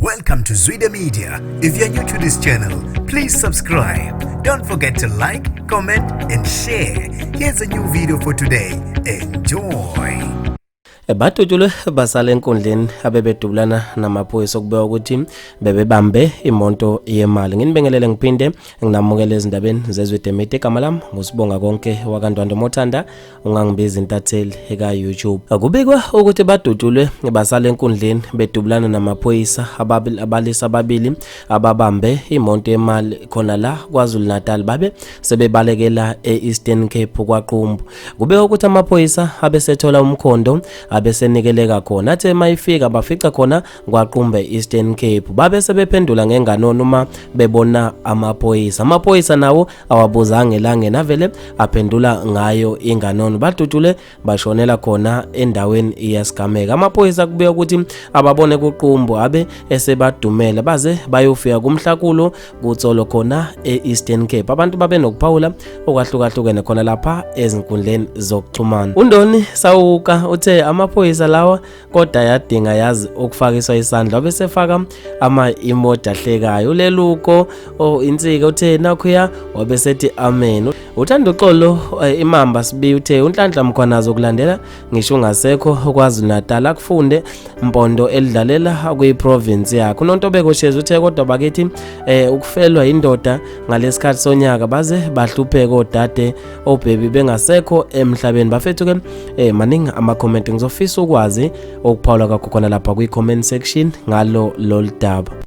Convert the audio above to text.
Welcome to Zwide-media. If you're new to this channel, please subscribe. Don't forget to like, comment and share. Here's a new video for today. Enjoy. Batutshulwe basale enkundleni abebedubulana namaphoyisa okubeka ukuthi bebebambe imonto yemali. Nginibingelele ngiphinde nginamukele ezindabeni zezwide-media. Igama lami ngusibonga konke wakandwando Mothanda, ungangibiza intatheli eka YouTube. Kubikwa ukuthi badutshulwe basale enkundleni bedubulana namaphoyisa abalisa ababili ababambe imonto yemali khona la KwaZulu-Natal babe sebebalekela e-Eastern Cape kwaQumbu. Kubikwa ukuthi amaphoyisa abesethola umkhondo abesenikeleka khona athe mayifika bafica khona kwaQumbu Eastern Cape babe sebephendula ngenganono uma bebona amaphoyisa nawo awabuzange langena vele aphendula ngayo inganono. Badutshule bashonela khona endaweni yesigameka. Amaphoyisa kubeka ukuthi ababone kuQumbu abe esebadumela baze bayofika kumhlakulo kutsolo khona e-Eastern Cape. Abantu babe nokuphawula okwahlukahlukene khona lapha ezinkundleni zokuxhumana. uNdoni Sawuka uthe amaphoyisa lawa kodwa yadinga yazi ukufakiswa isandla wabesefaka ama-emoji ahlekayo. Uleluko insika uthe nakhuya wabesethi amen. Uthanda uxolo imamba sibi uthe uNhlanhla Mkhwanazi okulandela ngisho ungasekho KwaZulu-Natal akufunde mpondo elidlalela kuyiprovince yakho. uNontobeko Shezi uthe kodwa bakithi ukufelwa indoda ngalesikhathi sonyaka baze bahlupheka odade obhebi bengasekho emhlabeni. Bafethu ke maningi ama-comment ngizofisa ukwazi okuphawula kakho khona lapha kwi-comment section ngalo lolu daba.